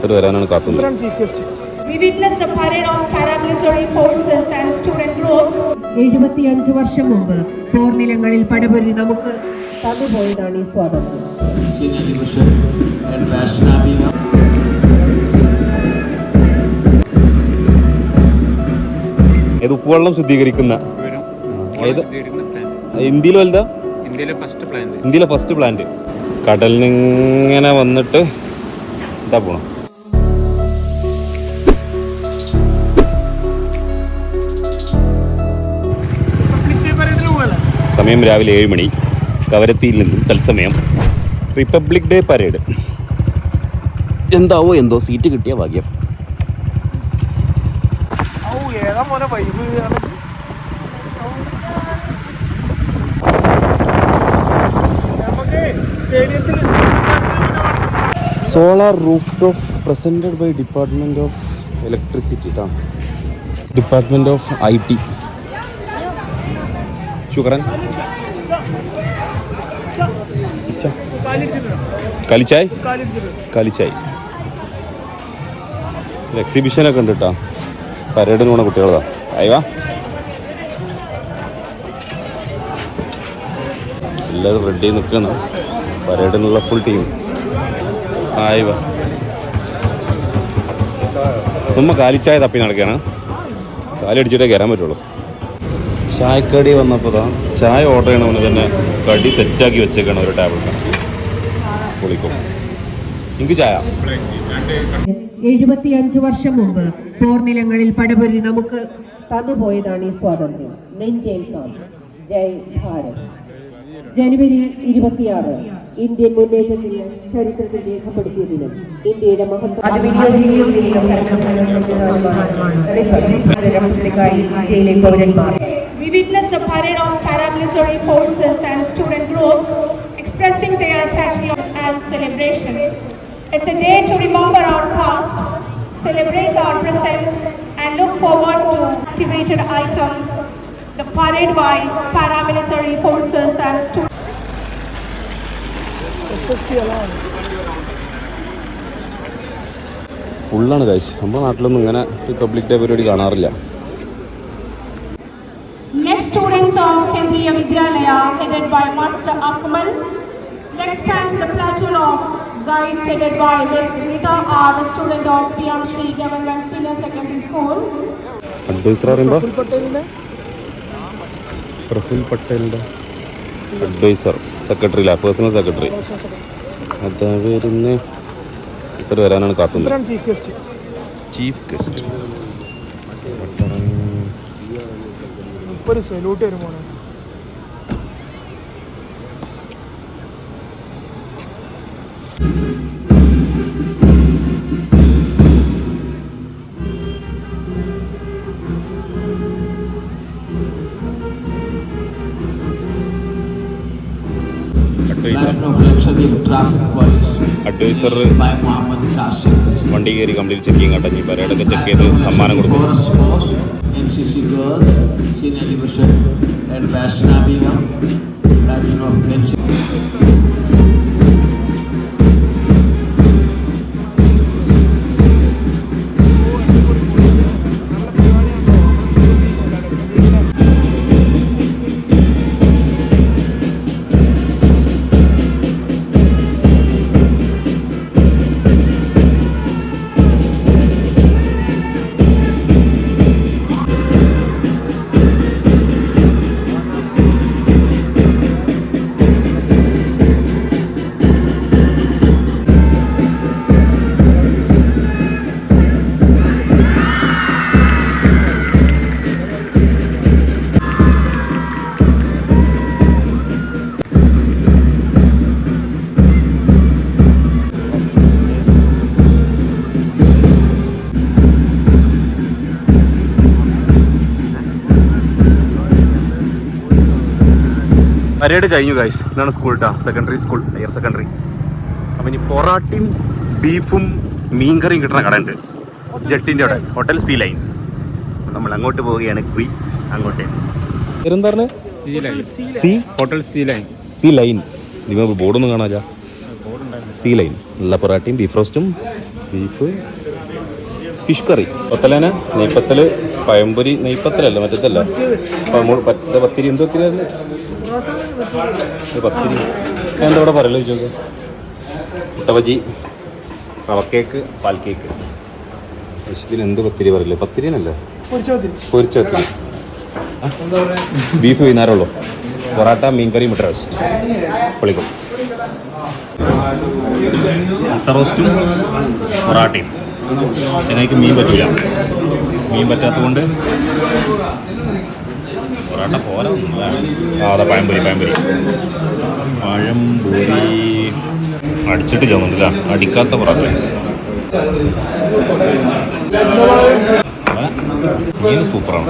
ഇത്ര വരാനാണ് കാത്തുന്നത്. We witnessed the parade of paramilitary forces and student groups. 75 വർഷം മുമ്പ് പോർനിലങ്ങളിൽ പടപൊരുതി നമുക്ക് തന്നുപോയതാണ് ഈ സ്വാതന്ത്ര്യം. ഇത് ഉപ്പുവെള്ളം ശുദ്ധീകരിക്കുന്ന ഇന്ത്യയിൽ വലുതാ? ഇന്ത്യയിലെ ഫസ്റ്റ് പ്ലാന്റ്. കടലിനിങ്ങനെ വന്നിട്ട് ഇതാ പോണം. സമയം രാവിലെ 7 മണി. കവരത്തിയിൽ നിന്നും തത്സമയം റിപ്പബ്ലിക് ഡേ പരേഡ്. എന്താവോ എന്തോ, സീറ്റ് കിട്ടിയ ഭാഗ്യം. Solar roof top presented by department of electricity, department of IT. ശുക്രൻ. കാലിച്ചായ് എക്സിബിഷനൊക്കെ ഉണ്ട് കേട്ടോ. പരേഡിന് പോണ കുട്ടികളതാ. അയവാ എല്ലാവരും റെഡി നിൽക്കണം. പരേഡിനുള്ള ഫുൾ ടീം. ആയിവാ നമ്മ കാലിച്ചായ തപ്പി നടക്കുകയാണ്. കാലടിച്ചിട്ടേ കയറാൻ പറ്റുള്ളൂ. ചായക്കടി വന്നപ്പോൾ ചായ ഓർഡർ ചെയ്യണമെന്ന് തന്നെ കടി സെറ്റാക്കി വെച്ചേക്കാണ് ഒരു ടേബിളിൽ. പൊളിക്കും. എനിക്ക് ചായ. 75 വർഷം മുമ്പ് പോർനിലങ്ങളിൽ പടപൊരുതി നമുക്ക് തന്നുപോയതാണ് ഈ സ്വാതന്ത്ര്യം. നെഞ്ചേൽക്കാം. ജയ് ഭാരത്. ജനുവരി 26 ഇന്ത്യൻ മുന്നേറ്റത്തിന് ചരിത്രത്തിൽ രേഖപ്പെടുത്തിയതിനും ഇന്ത്യയുടെ ഇന്ത്യയിലെ പൗരന്മാർ. We witnessed the parade of paramilitary forces and student groups expressing their patriotism and celebration. It's a day to remember our past, celebrate our present, and look forward to activated item, the parade by paramilitary forces and students. ഫുള്ളാണ് കഴിച്ച്. നമ്മുടെ നാട്ടിലൊന്നും ഇങ്ങനെ republic day പരിപാടി കാണാറില്ല. Next, students of Kendriya Vidyalaya headed by Master Akmal. Next stands the platoon of guides headed by Miss Nita R, a student of PM Shri Government Senior Secondary School. Advisor പറയുമ്പോൾ പ്രഫുൽ പട്ടേലിൻ്റെ advisor, സെക്രട്ടറിയില്ല, personal secretary. അത് വരുന്ന ഇത്ര വരാനാണ് കാത്തുന്നത്. Chief guest salute വരുമോ? Advisor വണ്ടി കയറി കംപ്ലീറ്റ് ചെക്കിങ് കണ്ടഞ്ഞ് പരേഡൊക്കെ ചെക്ക് ചെയ്ത് സമ്മാനം കൊടുക്കും. NCC girls, senior division, and Vaishna Begum, captain of NCC. Parade കഴിഞ്ഞു ഗൈസ്. ഇതാണ് സ്കൂൾ കേട്ടോ, സെക്കൻഡറി സ്കൂൾ, ഹയർ സെക്കൻഡറി. അപ്പം ഇനി പൊറാട്ടയും ബീഫും മീൻകറിയും കിട്ടുന്ന കട ഉണ്ട് ജെട്ടിൻ്റെ അവിടെ, ഹോട്ടൽ സീ ലൈൻ. നമ്മൾ അങ്ങോട്ട് പോവുകയാണ്, ക്വീസ് അങ്ങോട്ട്. എന്താണ് hotel sea line? Sea line. നിങ്ങൾ ബോർഡൊന്നും കാണാല്ല. Sea line. നല്ല പൊറാട്ടയും ബീഫ് റോസ്റ്റും ബീഫ്, ഫിഷ് കറി, പത്തലേന, നെയ്പ്പത്തൽ, പഴംപൊരി, നെയ്പ്പത്തലല്ല മറ്റത്തല്ല, പത്തിരി, എന്ത് പത്തിരി, പത്തിരി എന്താ ഇവിടെ പറയല്ലോ ചോദിച്ചോക്ക്, മുട്ടബജി, റവ കേക്ക്, പാൽ കേക്ക്. ഇതിന് എന്ത് പത്തിരി പറയില്ലേ? പത്തിരിനല്ലേ, പൊരിച്ച പത്തിരി. ബീഫ് വൈകുന്നേരമുള്ളൂ. പൊറാട്ട, മീൻകറി, മുട്ട റോസ്റ്റ്, പൊളിക്കും. മുട്ട റോസ്റ്റും പൊറാട്ടയും. ചെന്നൈക്ക് മീൻ പറ്റില്ല, മീൻ പറ്റാത്തതുകൊണ്ട് പൊറാട്ട പോരാ. അതെ, പഴംപൊരി, പഴംപൊരി അടിച്ചിട്ട് ചോദില്ല, അടിക്കാത്ത പൊറാട്ട. മീൻ സൂപ്പറാണ്,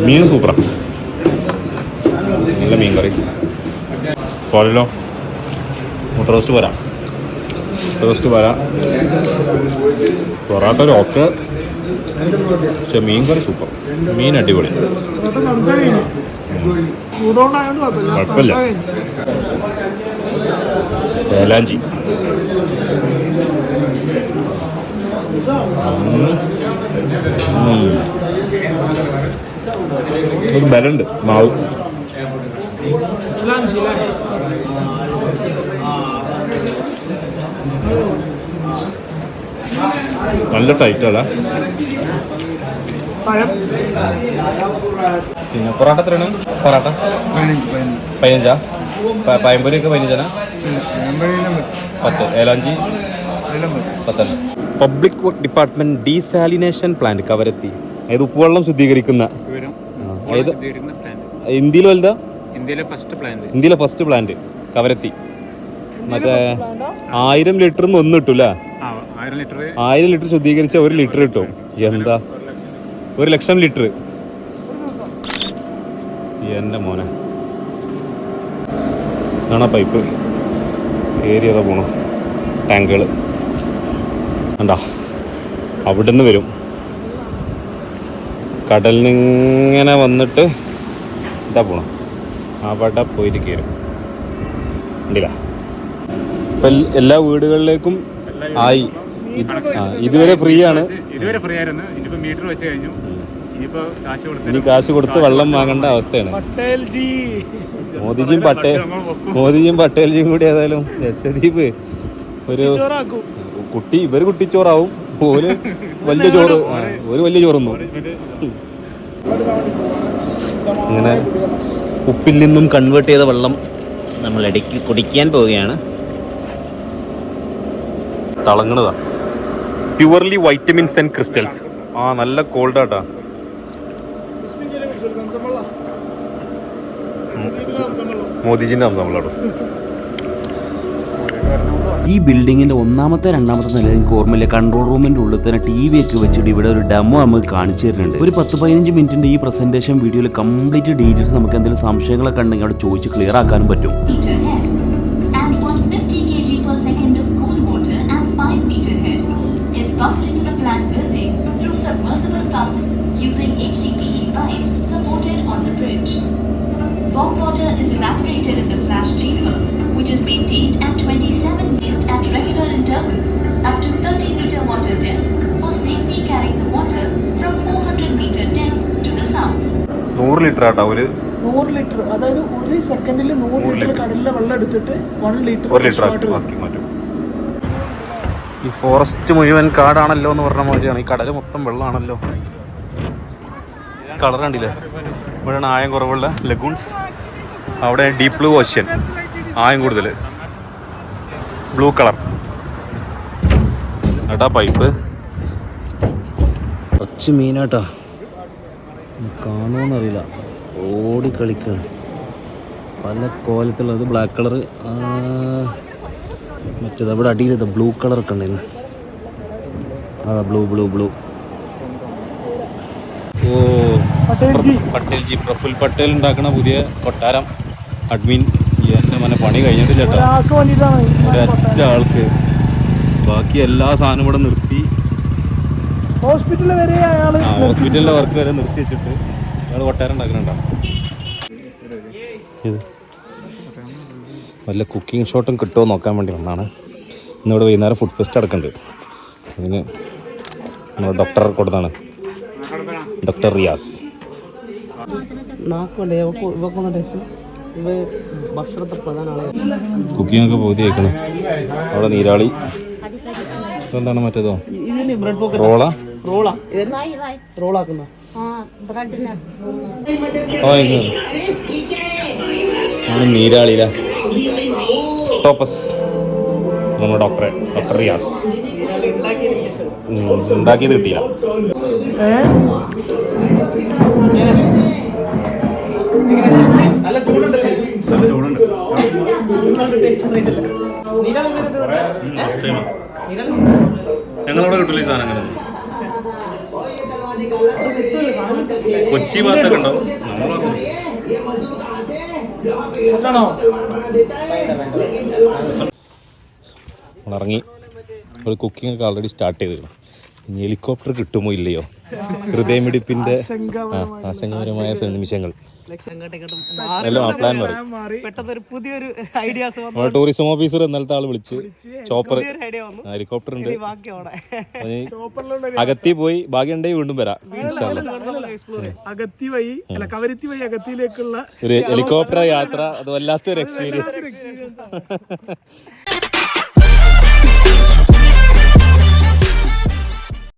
മീൻ സൂപ്പറാണ്, നല്ല മീൻ കറി. പോലല്ലോ, മുട്ട റോസ്റ്റ് വരാം, പൊറാട്ട ഒരു ഓക്കെ, പക്ഷെ മീൻ കറി സൂപ്പർ, മീൻ അടിപൊളി, കുഴപ്പമില്ല. ഏലാഞ്ചി ഒരു ബലുണ്ട് മാവ്. നല്ല ടൈറ്റല്ല. പിന്നെ പൊറാട്ട എത്രയാണ്? Parotta 15. പഴംപൊരിയൊക്കെ 15. 10. ഏലാഞ്ചി 10. Public work department desalination plant Kavaratti. അതായത് ഉപ്പുവെള്ളം ശുദ്ധീകരിക്കുന്ന ഇന്ത്യയിൽ വലുതാ, ഇന്ത്യയിലെ ഫസ്റ്റ് പ്ലാന്റ് കവരത്തി. മറ്റേ 1000 ലിറ്ററിന്ന് ഒന്ന് കിട്ടൂല, 1000 ലിറ്റർ ശുദ്ധീകരിച്ച 1 ലിറ്റർ കിട്ടും. എന്താ 1,00,000 ലിറ്റർ? എൻ്റെ മോനെ ഇതാണ് പൈപ്പ് ഏരിയതാ പോണു. ടാങ്കുകൾ കണ്ടാ അവിടെ നിന്ന് വരും, കടലിൽ നിന്നിങ്ങനെ വന്നിട്ട് ഇതാ പോണം, അവിടെ പോയിട്ട് കയറും. ഉണ്ടില്ല. ഇപ്പം എല്ലാ വീടുകളിലേക്കും ആയി. ഇതുവരെ ഫ്രീ ആണ്, ഇനി കാശ് കൊടുത്ത് വെള്ളം വാങ്ങേണ്ട അവസ്ഥയാണ്. മോദിജിയും പട്ടേൽജിയും കൂടി ഏതായാലും ലക്ഷദ്വീപ് ഒരു ഇവര് കുട്ടിച്ചോറാവും, ഓല് വലിയ ചോറ്, ഒരു വലിയ ചോറൊന്നും. ഇങ്ങനെ ഉപ്പിൽ നിന്നും കൺവേർട്ട് ചെയ്ത വെള്ളം നമ്മൾ ഇടയ്ക്ക് കുടിക്കാൻ പോവുകയാണ്. തിളങ്ങണതാ, പ്യുവർലി വൈറ്റമിൻസ് ആൻഡ് ക്രിസ്റ്റൽസ്. നല്ല കോൾഡാട്ടാ. മോദിജിന്റെ സംഭവങ്ങളാട്ടോ. ഈ ബിൽഡിങ്ങിന്റെ 1ാമത്തെ 2ാമത്തെ നില എനിക്ക് ഓർമ്മയില്ല. കൺട്രോൾ റൂമിന്റെ ഉള്ളിൽ തന്നെ TV ഒക്കെ വെച്ചിട്ട് ഇവിടെ ഒരു ഡെമോ നമുക്ക് കാണിച്ചു തരുന്നുണ്ട്. ഒരു 10-15 മിനിറ്റിന്റെ ഈ പ്രസന്റേഷൻ വീഡിയോയിൽ കംപ്ലീറ്റ് ഡീറ്റെയിൽസ് നമുക്ക് എന്തെങ്കിലും സംശയങ്ങളൊക്കെ ഉണ്ടെങ്കിൽ അവിടെ ചോദിച്ച് ക്ലിയർ ആക്കാനും പറ്റും. Warm water is evaporated in the flash chamber, which is maintained at 27 waste at regular intervals up to 30-meter water depth for safely carrying the water from 400-meter depth to the south. 100 litre ആട്ടോ, ഒരു 100 litre, അതായത് ഒരു സെക്കൻഡിൽ 100 litre കടലിലെ വെള്ളം എടുത്തിട്ട് 1 litre ആക്കി മാറ്റും. ഈ ഫോറസ്റ്റ് മുഴുവൻ കാടാണല്ലോ എന്ന് പറഞ്ഞ മാതിരിയാണ്. ഈ കടല് മൊത്തം വെള്ളമാണല്ലോ. കളർ കണ്ടില്ലേ? ഇവിടെയാണ് ആയം കുറവുള്ള ലഗൂൺസ്, അവിടെ ഡീപ് ബ്ലൂ ഓഷ്യൻ, ആയം കൂടുതൽ, ബ്ലൂ കളർ. ഏട്ടാ പൈപ്പ് കുറച്ച് മീനാട്ടാ, കാണുമെന്നറിയില്ല, ഓടിക്കളിക്കാണ് പല കോലത്തിലുള്ളത്. ബ്ലാക്ക് കളർ, മറ്റേത് അവിടെ അടിയിലത് ബ്ലൂ കളറൊക്കെ ഉണ്ടായിരുന്നു. Blue blue blue. ഓ, പട്ടേൽജി, പ്രഫുൽ പട്ടേൽ ഉണ്ടാക്കുന്ന പുതിയ കൊട്ടാരം അഡ്മിൻ. എൻ്റെ മനെ പണി കഴിഞ്ഞിട്ടില്ല കേട്ടോ, ഒരൊറ്റ ആൾക്ക്. ബാക്കി എല്ലാ സാധനവും ഇവിടെ നിർത്തി, ഹോസ്പിറ്റലിലെ വർക്ക് വരെ നിർത്തി വെച്ചിട്ട് അയാൾ കൊട്ടാരം ഉണ്ടാക്കുന്നുണ്ടാവും. വല്ല കുക്കിംഗ് ഷോട്ടും കിട്ടുമോ നോക്കാൻ വേണ്ടി വന്നാണ്. ഇന്നിവിടെ വൈകുന്നേരം ഫുഡ് ഫെസ്റ്റ് നടക്കുന്നുണ്ട്. അതിന് നമ്മുടെ ഡോക്ടർ കൊടുത്താണ്, ഡോക്ടർ റിയാസ്. കുക്കിംഗ് ഒക്കെ പകുതി വയ്ക്കണം. അവിടെ നീരാളി എന്താണ് മറ്റേതോ റോളാക്കുന്ന നീരാളിയില ടോപ്പസ് നമ്മുടെ ഡോക്ടർ റിയാസ് ഉണ്ടാക്കിയത് കിട്ടിയില്ല. നല്ല ചൂടുണ്ട്. ഞങ്ങളവിടെ കിട്ടില്ല ഈ സാധനം. കൊച്ചി ഭാഗത്തൊക്കെ ഉണ്ടാവും. നമ്മളിറങ്ങി ഒരു കുക്കിംഗ് ഒക്കെ ഓൾറെഡി സ്റ്റാർട്ട് ചെയ്തിരുന്നു. ഇനി ഹെലികോപ്റ്റർ കിട്ടുമോ ഇല്ലയോ, ഹൃദയമിടിപ്പിന്റെ ആശങ്കപരമായ നിമിഷങ്ങൾ. പ്ലാൻ മാറി. ടൂറിസം ഓഫീസർ ഇന്നലത്തെ ആള് വിളിച്ച് ചോപ്പർ ഹെലികോപ്റ്റർ ഉണ്ട്, അകത്തി പോയി ഭാഗ്യമുണ്ടെങ്കിൽ വീണ്ടും വരാം. ഒരു ഹെലികോപ്റ്റർ യാത്ര അത് വല്ലാത്തൊരു എക്സ്പീരിയൻസ്.